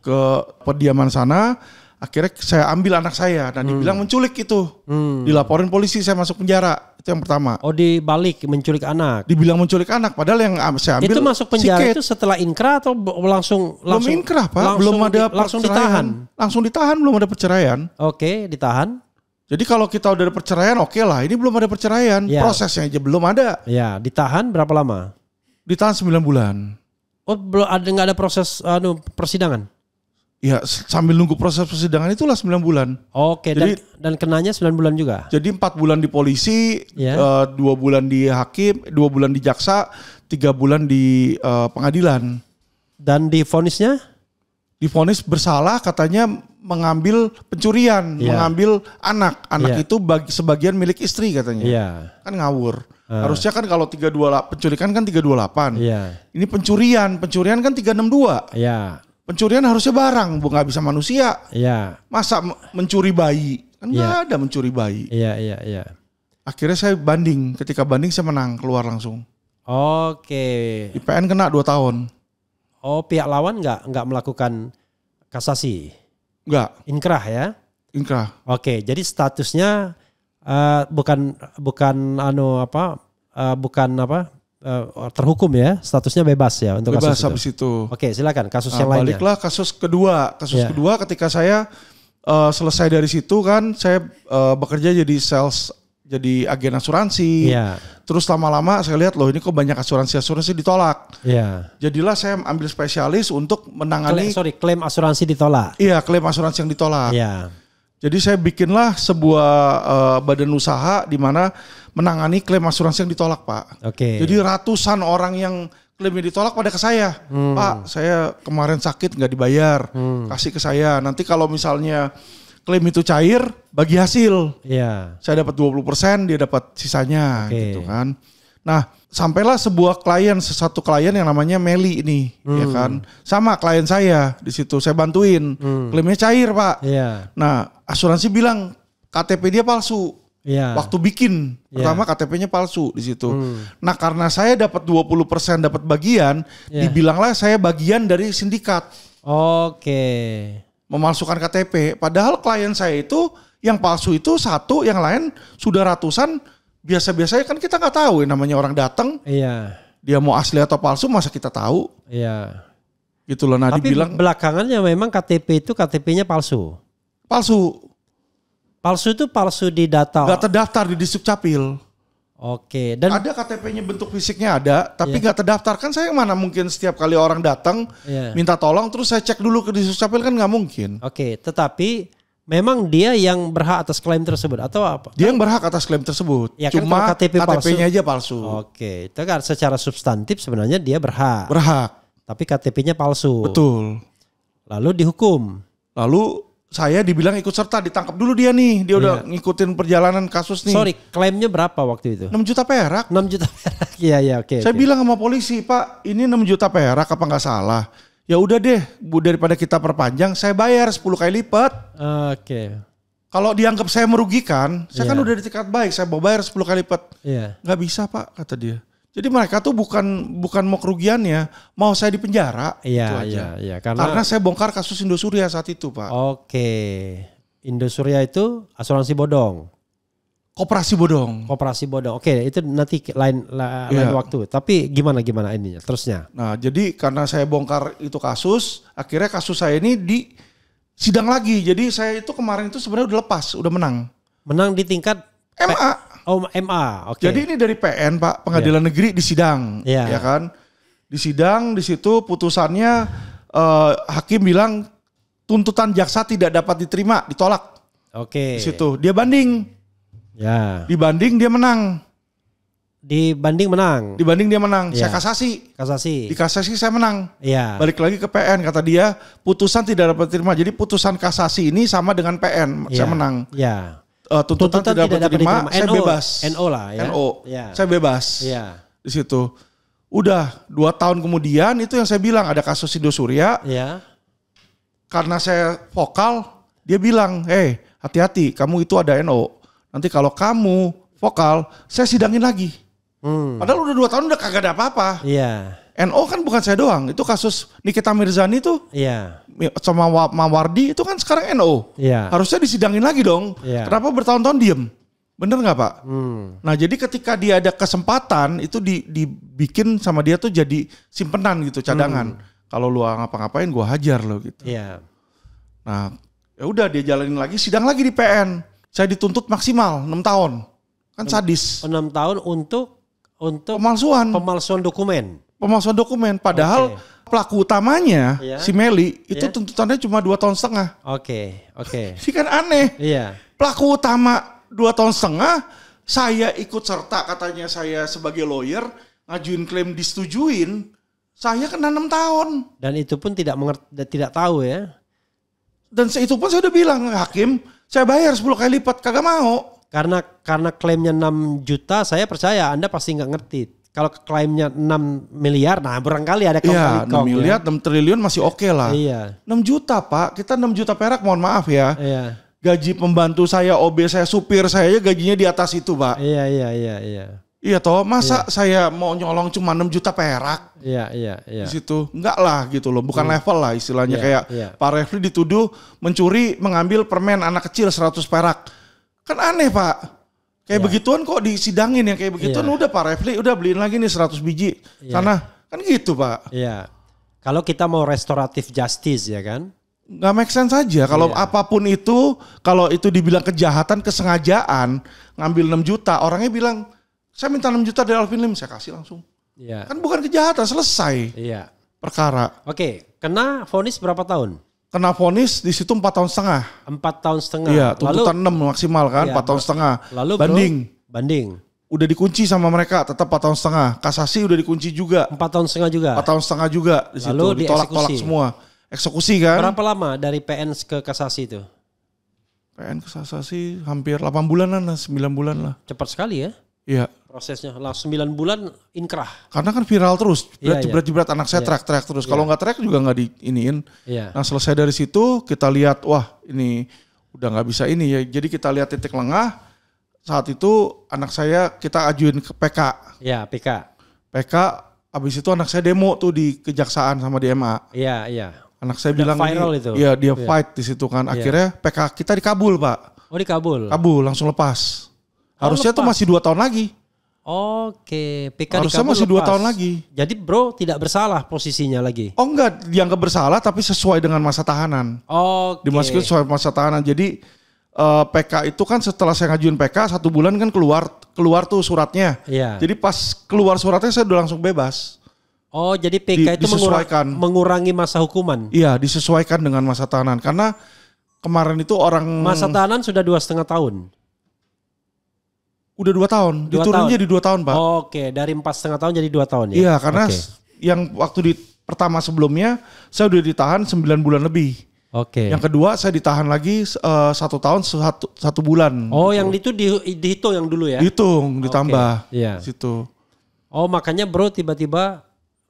Ke pediaman sana, akhirnya saya ambil anak saya dan dibilang menculik itu. Dilaporin polisi, saya masuk penjara. Itu yang pertama. Oh, dibalik menculik anak. Dibilang menculik anak, padahal yang saya ambil itu masuk penjara itu setelah inkrah atau langsung belum inkrah, Pak. Belum ada langsung ditahan. Langsung ditahan, belum ada perceraian. Ditahan. Jadi kalau kita udah ada perceraian, lah. Ini belum ada perceraian. Prosesnya aja belum ada. Ditahan berapa lama? Ditahan 9 bulan. Oh, belum ada, nggak ada proses persidangan? Ya, sambil nunggu proses persidangan itulah 9 bulan. Jadi, dan kenanya 9 bulan juga? Jadi 4 bulan di polisi, 2 bulan di hakim, 2 bulan di jaksa, 3 bulan di pengadilan. Dan divonisnya? Divonis bersalah, katanya mengambil pencurian, mengambil anak. Anak itu sebagian milik istri katanya. Kan ngawur. Harusnya kan kalau 328 penculikan kan 328. Ini pencurian kan 362. Pencurian harusnya barang, nggak bisa manusia. Masa mencuri bayi? Kan nggak ada mencuri bayi. Akhirnya saya banding. Ketika banding saya menang, keluar langsung. Di PN kena 2 tahun. Oh, pihak lawan nggak melakukan kasasi? Nggak. Inkrah ya? Inkrah. Jadi statusnya bukan terhukum ya, statusnya bebas ya untuk bebas kasus itu. Habis itu. Silakan kasus yang lainnya. Baliklah kasus kedua. Kedua ketika saya selesai dari situ kan, saya bekerja jadi sales, jadi agen asuransi. Terus lama-lama saya lihat ini kok banyak asuransi ditolak. Jadilah saya ambil spesialis untuk menangani. Klaim asuransi ditolak. Iya, klaim asuransi yang ditolak. Jadi saya bikinlah sebuah badan usaha di mana menangani klaim asuransi yang ditolak, Pak. Jadi ratusan orang yang klaimnya ditolak pada ke saya. Pak, saya kemarin sakit nggak dibayar, kasih ke saya. Nanti kalau misalnya klaim itu cair, bagi hasil. Saya dapat 20%, dia dapat sisanya, gitu kan. Nah, sampailah satu klien yang namanya Meli ini, ya kan. Sama klien saya di situ, saya bantuin. Klaimnya cair, Pak. Nah, asuransi bilang KTP dia palsu. Waktu bikin pertama KTP-nya palsu di situ. Nah, karena saya dapat 20% dapat bagian, dibilanglah saya bagian dari sindikat. Memalsukan KTP. Padahal klien saya itu yang palsu itu 1, yang lain sudah ratusan. Biasa-biasanya kan kita nggak tahu namanya orang datang. Dia mau asli atau palsu masa kita tahu. Gitu loh. Nah, tapi dibilang belakangannya memang KTP-nya palsu. Palsu itu palsu di data. Gak terdaftar di Disdukcapil. Dan ada KTP-nya bentuk fisiknya ada, tapi gak terdaftar. Kan saya mana mungkin setiap kali orang datang minta tolong terus saya cek dulu ke Disdukcapil, kan nggak mungkin. Tetapi memang dia yang berhak atas klaim tersebut atau apa? Dia yang berhak atas klaim tersebut. Cuma kan KTP-nya aja palsu. Itu kan secara substantif sebenarnya dia berhak. Tapi KTP-nya palsu. Betul. Lalu dihukum. Lalu saya dibilang ikut serta, ditangkap dulu dia nih. Dia udah ngikutin perjalanan kasus nih. Klaimnya berapa waktu itu? 6 juta perak. 6 juta perak. Saya bilang sama polisi, Pak, ini 6 juta perak apa nggak salah? ya udah deh, Bu, daripada kita perpanjang, saya bayar 10 kali lipat. Oke. Kalau dianggap saya merugikan, saya kan udah diikat baik, saya mau bayar 10 kali lipat. Nggak bisa Pak, kata dia. Jadi mereka tuh bukan mau kerugiannya, mau saya di penjara. Itu aja. Karena saya bongkar kasus Indosuria saat itu Pak. Oke. Indosuria itu asuransi bodong. Koperasi bodong. Koperasi bodong. Oke, itu nanti lain waktu. Tapi gimana ininya terusnya? Nah, jadi karena saya bongkar itu kasus, akhirnya kasus saya ini di sidang lagi. Jadi saya itu kemarin itu sebenarnya udah lepas, udah menang. Menang di tingkat MA. MA. Oke. Jadi ini dari PN Pak, Pengadilan Negeri di sidang, ya kan? Di sidang di situ putusannya hakim bilang tuntutan jaksa tidak dapat diterima, ditolak. Oke. Di situ dia banding. Ya. Dibanding dia menang. Dibanding dia menang. Saya kasasi. Di kasasi saya menang. Iya. Balik lagi ke PN, kata dia putusan tidak dapat diterima. Jadi putusan kasasi ini sama dengan PN. Saya menang. Iya. Tuntutan tidak dapat diterima. Saya bebas. NO lah ya. NO. Ya. Saya bebas. Iya. Di situ. Udah 2 tahun kemudian itu yang saya bilang ada kasus Indosuria. Iya. Karena saya vokal, dia bilang, hati-hati, kamu itu ada NO. Nanti kalau kamu vokal, saya sidangin lagi. Padahal udah 2 tahun udah kagak ada apa-apa. Iya. NO kan bukan saya doang. Itu kasus Nikita Mirzani tuh. Iya. Sama Mawardi itu kan sekarang NO. Iya. Harusnya disidangin lagi dong. Iya. Kenapa bertahun-tahun diem? Bener gak Pak? Nah jadi ketika dia ada kesempatan itu dibikin sama dia tuh jadi simpenan gitu, cadangan. Kalau lu ngapa-ngapain gue hajar lo gitu. Iya. Nah ya udah dia jalanin lagi, sidang lagi di PN. Saya dituntut maksimal 6 tahun. Kan sadis. 6 tahun untuk pemalsuan dokumen. Pemalsuan dokumen. Padahal pelaku utamanya si Meli itu tuntutannya cuma 2,5 tahun. Oke. Ini kan aneh. Iya. Pelaku utama 2,5 tahun, saya ikut serta katanya saya sebagai lawyer ngajuin klaim disetujuin, saya kena 6 tahun. Dan itu pun tidak tahu ya. Dan itu pun saya udah bilang hakim, saya bayar 10 kali lipat, kagak mau. Karena klaimnya 6 juta, saya percaya Anda pasti nggak ngerti. Kalau klaimnya 6 miliar, nah barangkali ada kong-kali 6 miliar, 6 triliun masih oke lah. Iya. 6 juta Pak, kita 6 juta perak, mohon maaf ya. Iya. Gaji pembantu saya, OB saya, supir saya gajinya di atas itu Pak. Iya. Iya toh, masa saya mau nyolong cuma 6 juta perak? Iya. Di situ enggak lah gitu loh, bukan level lah istilahnya kayak Pak Refli dituduh mencuri mengambil permen anak kecil 100 perak. Kan aneh Pak. Kayak begituan kok disidangin yang kayak begituan udah Pak Refli udah beliin lagi nih 100 biji sana. Kan gitu Pak. Iya. Kalau kita mau restoratif justice ya kan? Nggak make sense saja kalau apapun itu, kalau itu dibilang kejahatan, kesengajaan, ngambil 6 juta, orangnya bilang saya minta 6 juta dari Alvin Lim, saya kasih langsung. Iya. Kan bukan kejahatan, selesai. Iya. Perkara. Oke, kena vonis berapa tahun? Kena vonis di situ 4,5 tahun. 4,5 tahun. Iya, tuntutan 6 maksimal kan, 4,5 tahun. Lalu banding. Udah dikunci sama mereka, tetap 4,5 tahun. Kasasi udah dikunci juga. 4,5 tahun juga. 4,5 tahun juga di situ. Lalu ditolak-tolak semua. Eksekusi kan. Berapa lama dari PN ke kasasi itu? PN ke kasasi hampir 8 bulanan lah, 9 bulan lah. Cepat sekali ya? Iya. Prosesnya langsung 9 bulan inkrah. Karena kan viral terus. Jebret-jebret anak saya teriak-teriak terus. Kalau nggak teriak juga nggak diiniin. Nah selesai dari situ kita lihat, wah ini udah nggak bisa ini ya. Jadi kita lihat titik lengah. Saat itu anak saya kita ajuin ke PK. Iya PK. PK abis itu anak saya demo tuh di kejaksaan sama di MA. Iya. Anak saya bilang viral itu. Iya dia fight di situ kan. Akhirnya PK kita dikabul Pak. Oh dikabul? Kabul langsung lepas. Harusnya tuh masih 2 tahun lagi. Oke, PK harusnya masih 2 tahun lagi. Jadi bro tidak bersalah posisinya lagi? Oh enggak, dianggap bersalah tapi sesuai dengan masa tahanan. Oke. Dimasukin sesuai masa tahanan. Jadi PK itu kan setelah saya ngajuin PK 1 bulan kan keluar tuh suratnya. Iya. Jadi pas keluar suratnya saya udah langsung bebas. Oh jadi PK itu mengurangi masa hukuman? Iya disesuaikan dengan masa tahanan. Karena kemarin itu masa tahanan sudah 2,5 tahun? Udah 2 tahun, diturun jadi 2 tahun Pak. Oke, dari 4,5 tahun jadi 2 tahun ya? Iya karena yang waktu pertama sebelumnya saya udah ditahan 9 bulan lebih. Oke. Yang kedua saya ditahan lagi 1 tahun 1 bulan. Oh gitu. Yang itu dihitung yang dulu ya? Dihitung, ditambah Iya. situ. Oh makanya bro tiba-tiba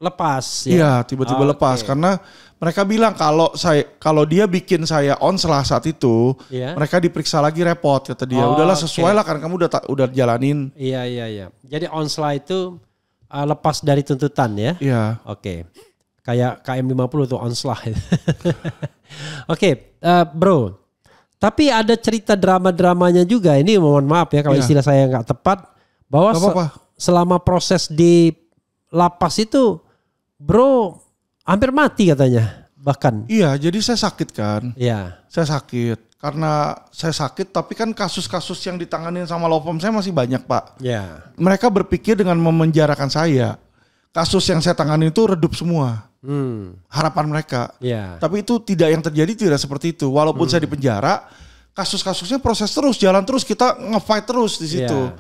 lepas ya? Iya, tiba-tiba lepas karena mereka bilang kalau dia bikin saya onslah saat itu, mereka diperiksa lagi repot kata dia. Udahlah sesuai lah karena kamu udah jalanin. Iya. Jadi onslah itu lepas dari tuntutan ya? Iya. Oke. Kayak KM50 tuh onslah. Oke, bro. Tapi ada cerita drama-dramanya juga. Ini mohon maaf ya kalau istilah saya nggak tepat. Bahwa selama proses di lapas itu, bro hampir mati katanya bahkan. Iya, jadi saya sakit kan. Iya. Saya sakit. Karena saya sakit tapi kan kasus-kasus yang ditanganin sama law firm saya masih banyak Pak. Iya. Mereka berpikir dengan memenjarakan saya. Kasus yang saya tangani itu redup semua. Harapan mereka. Iya. Tapi itu tidak yang terjadi tidak seperti itu. Walaupun saya di penjara, kasus-kasusnya proses terus, jalan terus, kita nge-fight terus di situ.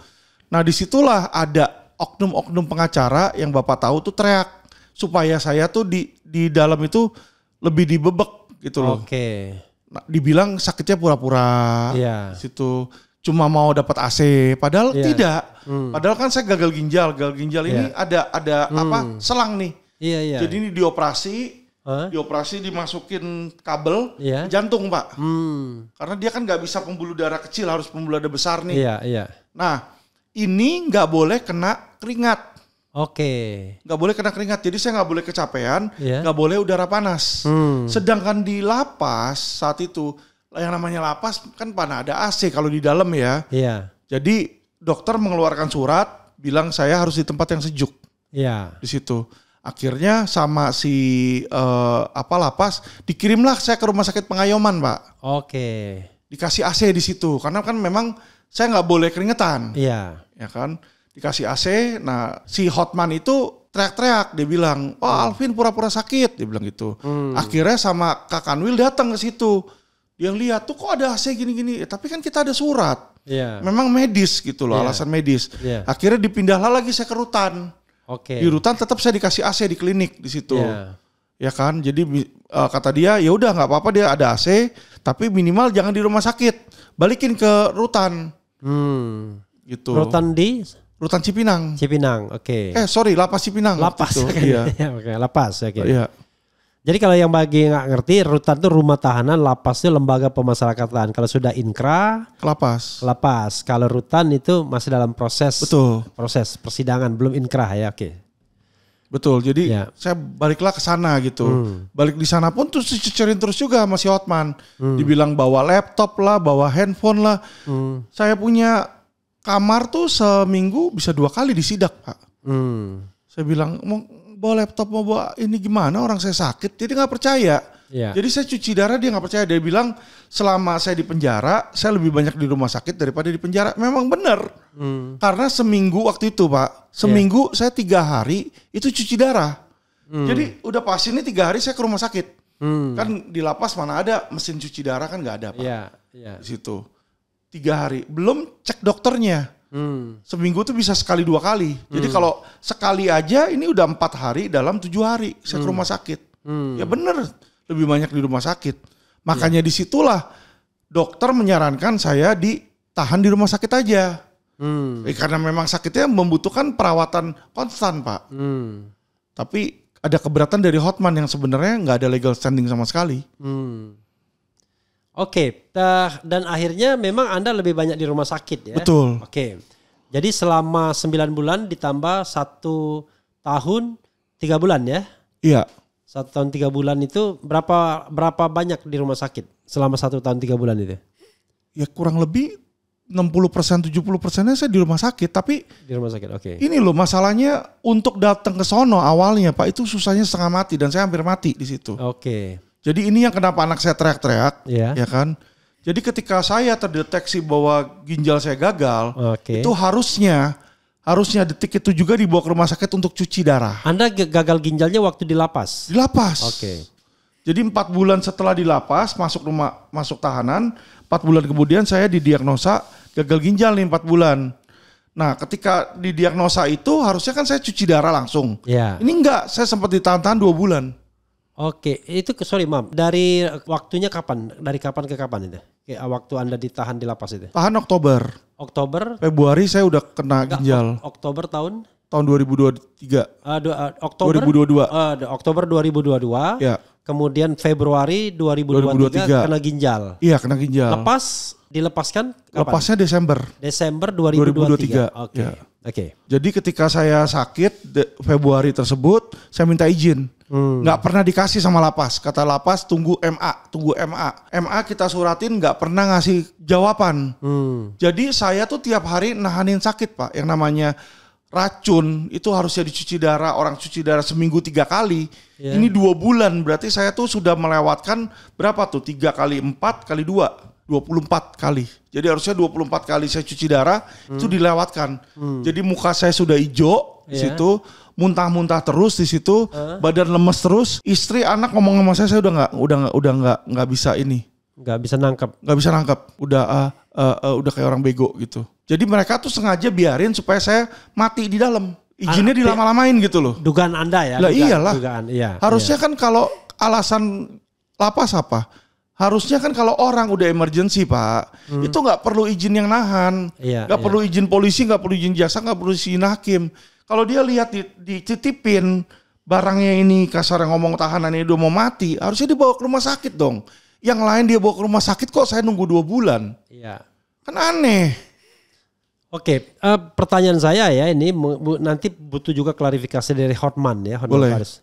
Nah disitulah ada oknum-oknum pengacara yang Bapak tahu tuh teriak supaya saya tuh di dalam itu lebih dibebek gitu loh. Oke. Nah, dibilang sakitnya pura-pura di situ. Cuma mau dapat AC, padahal tidak. Padahal kan saya gagal ginjal ini ada apa selang nih. Iya. Jadi ini dioperasi dimasukin kabel jantung Pak. Karena dia kan nggak bisa pembuluh darah kecil, harus pembuluh darah besar nih. Iya. Nah ini nggak boleh kena keringat. Oke. Nggak boleh kena keringat, jadi saya nggak boleh kecapean, nggak boleh udara panas. Sedangkan di lapas saat itu, yang namanya lapas kan mana ada AC kalau di dalam ya. Iya. Jadi dokter mengeluarkan surat, bilang saya harus di tempat yang sejuk. Iya. Di situ. Akhirnya sama si lapas dikirimlah saya ke rumah sakit Pengayoman Pak. Oke. Dikasih AC di situ karena kan memang saya nggak boleh keringetan. Iya. Ya kan. Dikasih AC. Nah si Hotman itu teriak-teriak. Dia bilang, Alvin pura-pura sakit. Dia bilang gitu. Akhirnya sama Kak Kanwil datang ke situ. Dia lihat tuh kok ada AC gini-gini. Tapi kan kita ada surat. Iya. Memang medis gitu loh, alasan medis. Iya. Akhirnya dipindahlah lagi saya ke rutan. Oke. Di rutan tetap saya dikasih AC di klinik di situ. Ya kan. Jadi kata dia ya udah nggak apa-apa dia ada AC. Tapi minimal jangan di rumah sakit. Balikin ke rutan. Gitu. Rutan di? Rutan Cipinang. Cipinang, oke. Sorry, Lapas Cipinang. Lapas. Iya. Oke, Lapas. Oke. Iya. Jadi kalau yang bagi nggak ngerti, rutan itu rumah tahanan, lapas itu lembaga pemasyarakatan. Kalau sudah inkra, Lapas. Kalau rutan itu masih dalam proses. Betul. Proses persidangan, belum inkra ya, oke. Betul. Jadi saya baliklah ke sana gitu. Balik di sana pun terus dicecerin terus juga sama si Hotman. Dibilang bawa laptop lah, bawa handphone lah. Saya punya kamar tuh seminggu bisa 2 kali disidak Pak. Saya bilang mau bawa laptop mau bawa ini gimana orang saya sakit. Jadi gak percaya. Jadi saya cuci darah dia gak percaya. Dia bilang selama saya di penjara saya lebih banyak di rumah sakit daripada di penjara. Memang benar. Karena seminggu waktu itu Pak. Seminggu saya 3 hari itu cuci darah. Jadi udah pasti ini 3 hari saya ke rumah sakit. Kan di lapas mana ada mesin cuci darah kan gak ada Pak. Di situ. 3 hari. Belum cek dokternya. Seminggu tuh bisa sekali 2 kali. Jadi kalau sekali aja ini udah 4 hari dalam 7 hari saya ke rumah sakit. Ya bener lebih banyak di rumah sakit. Makanya disitulah dokter menyarankan saya ditahan di rumah sakit aja. Karena memang sakitnya membutuhkan perawatan konstan Pak. Tapi ada keberatan dari Hotman yang sebenarnya nggak ada legal standing sama sekali. Oke, dan akhirnya memang Anda lebih banyak di rumah sakit ya? Betul. Oke, jadi selama 9 bulan ditambah 1 tahun 3 bulan ya? Iya. 1 tahun 3 bulan itu berapa banyak di rumah sakit selama 1 tahun 3 bulan itu? Ya kurang lebih 60% 70%-nya saya di rumah sakit. Tapi di rumah sakit, oke. Ini loh masalahnya untuk datang ke sono awalnya Pak itu susahnya setengah mati dan saya hampir mati di situ. Oke. Jadi ini yang kenapa anak saya teriak-teriak, ya kan? Jadi ketika saya terdeteksi bahwa ginjal saya gagal, itu harusnya detik itu juga dibawa ke rumah sakit untuk cuci darah. Anda gagal ginjalnya waktu di lapas? Di lapas. Oke. Jadi 4 bulan setelah di lapas masuk tahanan, 4 bulan kemudian saya didiagnosa gagal ginjal nih 4 bulan. Nah ketika didiagnosa itu harusnya kan saya cuci darah langsung. Ya. Ini enggak, saya sempat ditahan 2 bulan. Oke, itu sorry Mam, dari waktunya kapan? Dari kapan ke kapan itu? Waktu Anda ditahan di lapas itu? Tahan Oktober. Oktober? Februari saya udah kena ginjal. Oktober tahun? tahun 2023. Oktober 2022. Oktober 2022. Ya. Kemudian Februari 2023 kena ginjal. Iya, kena ginjal. Dilepaskan kapan? Lepasnya Desember 2023. Oke. Ya. Oke. Jadi ketika saya sakit Februari tersebut, saya minta izin. Nggak pernah dikasih sama lapas. Kata lapas tunggu MA. MA kita suratin nggak pernah ngasih jawaban. Jadi saya tuh tiap hari nahanin sakit Pak. Yang namanya racun itu harusnya dicuci darah. Orang cuci darah seminggu 3 kali. Yeah. Ini 2 bulan. Berarti saya tuh sudah melewatkan berapa tuh? 3 kali 4 kali 2. 24 kali. Jadi harusnya 24 kali saya cuci darah itu dilewatkan. Jadi muka saya sudah hijau di situ, muntah-muntah terus di situ, badan lemes terus. Istri, anak ngomong sama saya udah nggak bisa ini. Nggak bisa nangkep. Udah kayak orang bego gitu. Jadi mereka tuh sengaja biarin supaya saya mati di dalam. Izinnya dilama-lamain gitu loh. Dugaan Anda ya? Lah iyalah. Harusnya kan kalau alasan lapas apa? Harusnya kan kalau orang udah emergency Pak, itu nggak perlu izin yang nahan, nggak perlu izin polisi, nggak perlu izin jaksa, nggak perlu izin hakim. Kalau dia lihat dititipin barangnya ini kasar ngomong tahanannya udah mau mati, harusnya dibawa ke rumah sakit dong. Yang lain dia bawa ke rumah sakit kok saya nunggu 2 bulan, kan aneh. Oke, pertanyaan saya ya ini nanti butuh juga klarifikasi dari Hotman ya, Hotman Paris.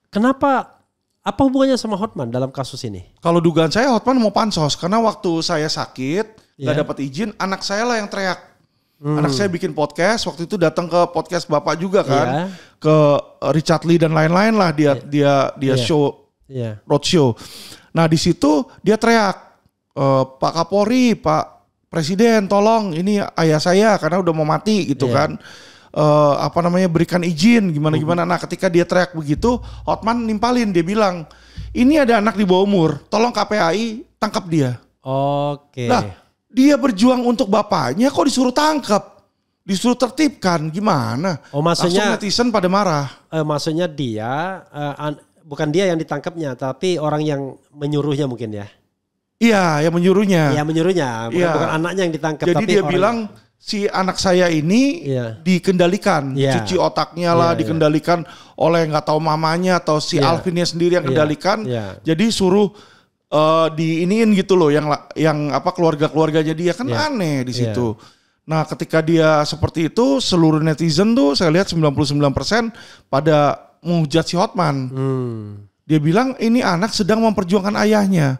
Kenapa? Apa hubungannya sama Hotman dalam kasus ini? Kalau dugaan saya Hotman mau pansos karena waktu saya sakit nggak dapat izin, anak saya lah yang teriak. Anak saya bikin podcast, waktu itu datang ke podcast Bapak juga kan, ke Richard Lee dan lain-lain lah dia show roadshow. Nah di situ dia teriak, Pak Kapolri, Pak Presiden, tolong ini ayah saya karena udah mau mati gitu kan. Berikan izin gimana. Nah ketika dia teriak begitu, Hotman nimpalin, dia bilang ini ada anak di bawah umur, tolong KPAI tangkap dia. Oke. Nah dia berjuang untuk bapaknya kok disuruh tangkap, disuruh tertibkan, gimana? Maksudnya langsung netizen pada marah. Maksudnya dia bukan dia yang ditangkapnya, tapi orang yang menyuruhnya mungkin ya? Iya, yang menyuruhnya. Iya menyuruhnya, bukan anaknya yang ditangkap. Jadi tapi dia bilang si anak saya ini dikendalikan, cuci otaknya lah, dikendalikan oleh nggak tahu mamanya atau si Alvinnya sendiri yang kendalikan. Jadi suruh diiniin gitu loh, yang keluarga-keluarganya dia kan aneh di situ. Nah ketika dia seperti itu, seluruh netizen tuh saya lihat 99% pada menghujat si Hotman. Dia bilang ini anak sedang memperjuangkan ayahnya.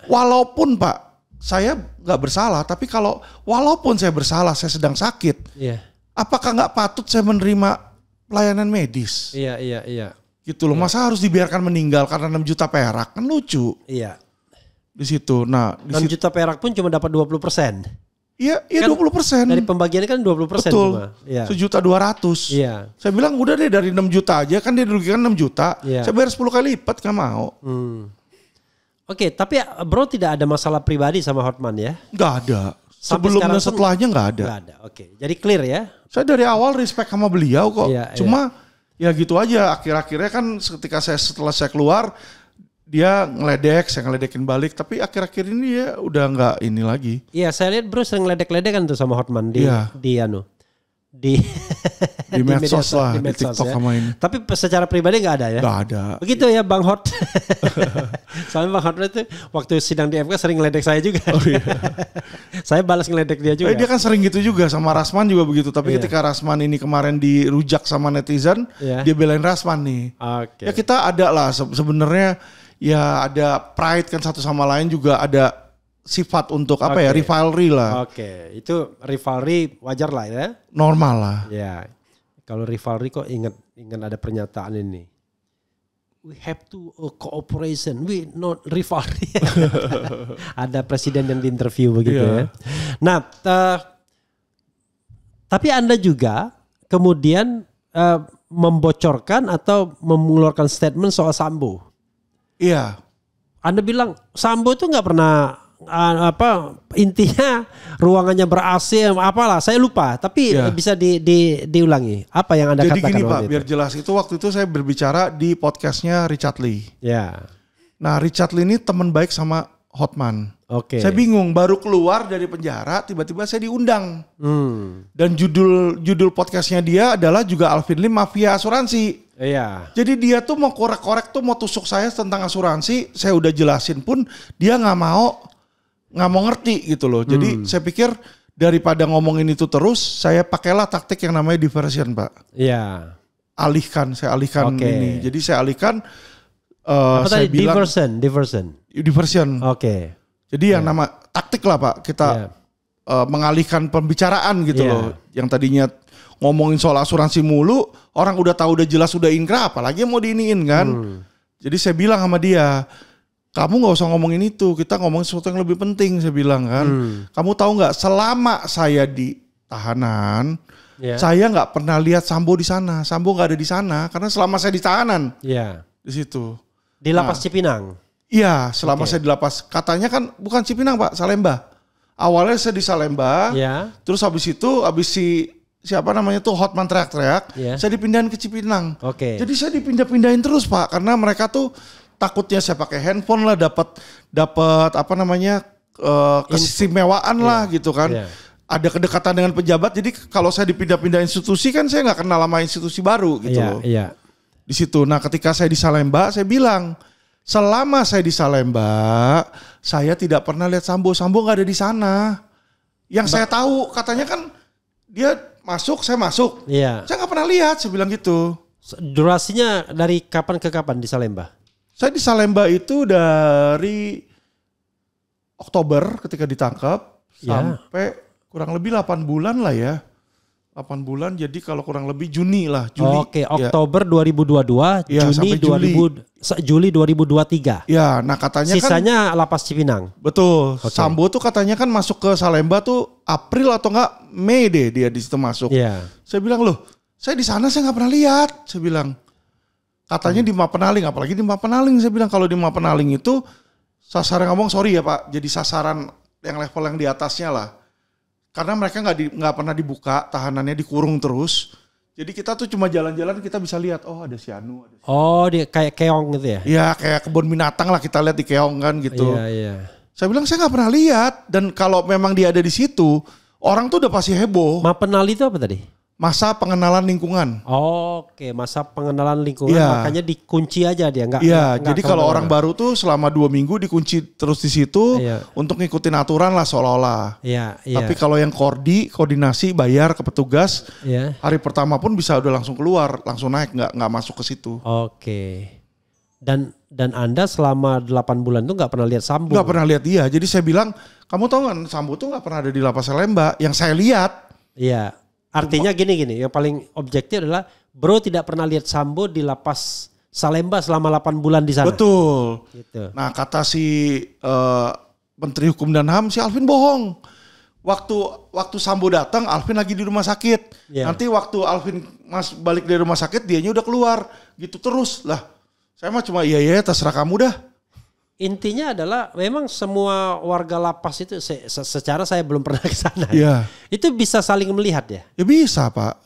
Walaupun Pak, saya nggak bersalah, tapi walaupun saya bersalah, saya sedang sakit, apakah nggak patut saya menerima pelayanan medis? Iya. Gitu loh, masa harus dibiarkan meninggal karena 6 juta perak? Kan lucu. Iya. Di situ, 6 juta perak pun cuma dapat 20%. Iya kan 20%. Dari pembagiannya kan 20%. Betul. 1.200.000. Iya. Saya bilang udah deh dari 6 juta aja, kan dia dirugikan 6 juta. Saya bayar 10 kali lipat, gak mau. Oke, tapi bro tidak ada masalah pribadi sama Hotman ya? Gak ada. Sebelum dan setelahnya gak ada. Gak ada, oke. Jadi clear ya? Saya dari awal respect sama beliau kok. Cuma ya gitu aja. Akhir-akhirnya kan setelah saya keluar, dia ngeledek, saya ngeledekin balik. Tapi akhir-akhir ini dia udah gak ini lagi. Iya, saya lihat bro sering ngeledek-ledekan tuh sama Hotman di medsos lah, di TikTok ya. sama ini. Tapi secara pribadi nggak ada ya? Nggak ada. Begitu ya Bang Hot. Soalnya Bang Hot itu waktu sidang di MK sering ngeledek saya juga. Saya balas ngeledek dia juga. Dia kan sering gitu juga sama Rasman juga begitu. Tapi ketika Rasman ini kemarin dirujak sama netizen, dia belain Rasman nih. Ya kita ada lah sebenarnya ya ada pride kan satu sama lain, juga ada sifat untuk rivalry lah. Itu rivalry wajar lah ya. Normal lah. Ya, kalau rivalry kok ingat ada pernyataan ini. We have to cooperation, we not rivalry. Ada presiden yang diinterview begitu ya. Nah, tapi Anda juga kemudian membocorkan atau mengeluarkan statement soal Sambo. Iya. Anda bilang Sambo itu nggak pernah intinya ruangannya ber-AC apalah, saya lupa, tapi bisa diulangi apa yang Anda katakan. Jadi gini Pak, biar jelas, waktu itu saya berbicara di podcastnya Richard Lee. Ya. Nah Richard Lee ini teman baik sama Hotman. Oke. Saya bingung, baru keluar dari penjara tiba-tiba saya diundang. Dan judul podcastnya dia adalah juga Alvin Lim Mafia Asuransi. Iya. Jadi dia tuh mau korek-korek tuh mau tusuk saya tentang asuransi, saya udah jelasin pun dia nggak mau ngerti gitu loh. Jadi saya pikir daripada ngomongin itu terus, saya pakailah taktik yang namanya diversion, Pak. Iya. Saya alihkan ini. Jadi saya alihkan. Apa saya tadi? bilang Diversion. Oke. Jadi yang nama taktik lah Pak, kita mengalihkan pembicaraan gitu loh. Yang tadinya ngomongin soal asuransi mulu, orang udah tahu udah jelas udah inkrah, apalagi mau diiniin kan. Jadi saya bilang sama dia, kamu nggak usah ngomongin itu, kita ngomongin sesuatu yang lebih penting, saya bilang kan. Kamu tahu nggak, selama saya di tahanan, saya nggak pernah lihat Sambo di sana. Sambo nggak ada di sana karena selama saya di tahanan, di situ. Di lapas Cipinang. Iya, selama saya di lapas. Katanya kan bukan Cipinang Pak, Salemba. Awalnya saya di Salemba, terus habis itu, siapa namanya tuh Hotman teriak-teriak, saya dipindahin ke Cipinang. Jadi saya dipindah-pindahin terus Pak, karena mereka tuh takutnya saya pakai handphone lah, dapat apa namanya keistimewaan lah gitu kan. Ada kedekatan dengan pejabat, jadi kalau saya dipindah-pindah institusi kan saya nggak kenal sama institusi baru gitu loh. Di situ. Nah, ketika saya di Salemba, saya bilang, selama saya di Salemba, saya tidak pernah lihat Sambo. Sambo nggak ada di sana. Yang saya tahu, katanya kan dia masuk, saya masuk. Saya nggak pernah lihat, saya bilang gitu. Durasinya dari kapan ke kapan di Salemba? Saya di Salemba itu dari Oktober ketika ditangkap sampai kurang lebih 8 bulan lah ya. 8 bulan, jadi kalau kurang lebih Juni lah. Oktober 2022, Juli 2023. Ya, nah katanya sisanya lapas Cipinang. Betul. Sambo tuh katanya kan masuk ke Salemba tuh April atau enggak Mei deh dia di situ masuk. Saya bilang, loh, saya di sana saya nggak pernah lihat. Saya bilang, katanya di Mapenaling, apalagi di Mapenaling. Saya bilang kalau di Mapenaling itu sasaran, ngomong sorry ya Pak, jadi sasaran yang level yang di atasnya lah. Karena mereka nggak pernah dibuka, tahanannya dikurung terus. Jadi kita tuh cuma jalan-jalan kita bisa lihat, oh ada si Anu. Dia kayak keong gitu ya? Iya, kayak kebun binatang lah kita lihat di keong kan gitu. Iya. Saya bilang saya nggak pernah lihat, dan kalau memang dia ada di situ, orang tuh udah pasti heboh. Mapenali itu apa tadi? Masa pengenalan lingkungan. Masa pengenalan lingkungan, makanya dikunci aja dia, nggak. Jadi kalau orang baru tuh selama 2 minggu dikunci terus di situ untuk ngikutin aturan lah seolah-olah. Tapi kalau yang koordinasi bayar ke petugas, hari pertama pun bisa udah langsung keluar, langsung naik, nggak masuk ke situ. Dan Anda selama 8 bulan tuh nggak pernah lihat Sambo? Nggak pernah lihat dia. Jadi saya bilang, kamu tahu nggak Sambo tuh nggak pernah ada di lapas Salemba. Yang saya lihat. Artinya gini, yang paling objektif adalah bro tidak pernah lihat Sambo di lapas Salemba selama 8 bulan di sana. Betul. Gitu. Nah, kata si Menteri Hukum dan HAM, si Alvin bohong. Waktu Sambo datang, Alvin lagi di rumah sakit. Nanti waktu Alvin balik dari rumah sakit, dianya udah keluar. Gitu terus lah. Saya mah cuma iya terserah kamu dah. Intinya adalah memang semua warga lapas itu secara saya belum pernah ke sana. Itu bisa saling melihat ya? Ya bisa Pak.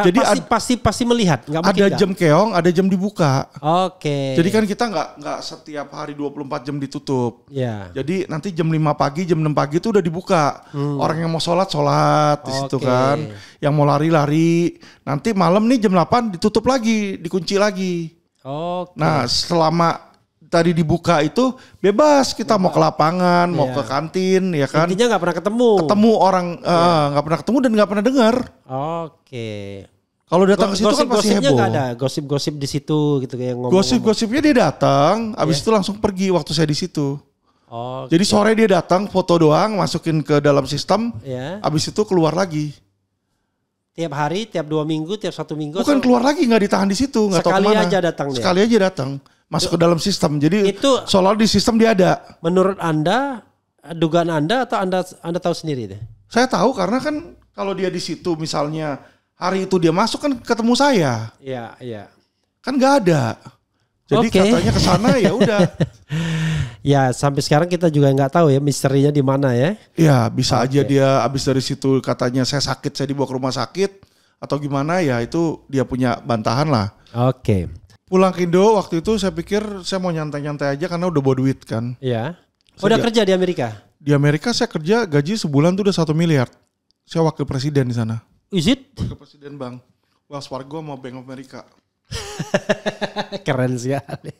Jadi pasti melihat. Ada jam keong, ada jam dibuka. Jadi kan kita nggak setiap hari 24 jam ditutup. Jadi nanti jam 5 pagi, jam 6 pagi itu udah dibuka. Orang yang mau sholat di situ kan. Yang mau lari. Nanti malam nih jam 8 ditutup lagi, dikunci lagi. Nah selama tadi dibuka itu bebas, kita mau ke lapangan, mau ke kantin, ya kan. Intinya nggak pernah ketemu orang, nggak pernah ketemu dan nggak pernah dengar. Kalau datang ke situ kan pasti heboh. Nggak ada gosip-gosip di situ gitu kayak ngomong. Gosip-gosipnya dia datang, abis itu langsung pergi waktu saya di situ. Jadi sore dia datang, foto doang, masukin ke dalam sistem, abis itu keluar lagi. Tiap hari, tiap 2 minggu, tiap 1 minggu. Bukan keluar lagi, nggak ditahan di situ, nggak tahu kemana. Sekali aja datang. Masuk ke dalam sistem. Jadi itu soal di sistem dia ada. Menurut Anda, dugaan Anda atau Anda tahu sendiri deh? Saya tahu karena kan kalau dia di situ misalnya hari itu dia masuk kan ketemu saya. Iya. Kan nggak ada. Jadi katanya ke sana ya udah. Ya sampai sekarang kita juga nggak tahu ya misterinya di mana ya. Ya bisa aja dia abis dari situ katanya saya sakit, saya dibawa ke rumah sakit atau gimana ya, itu dia punya bantahan lah. Pulang ke Indo waktu itu saya pikir saya mau nyantai-nyantai aja karena udah bawa duit kan. Udah kerja di Amerika? Di Amerika saya kerja gaji sebulan tuh udah 1 miliar. Saya wakil presiden di sana. Is it? Wakil presiden bank Wells Fargo mau Bank of America. Keren sekali.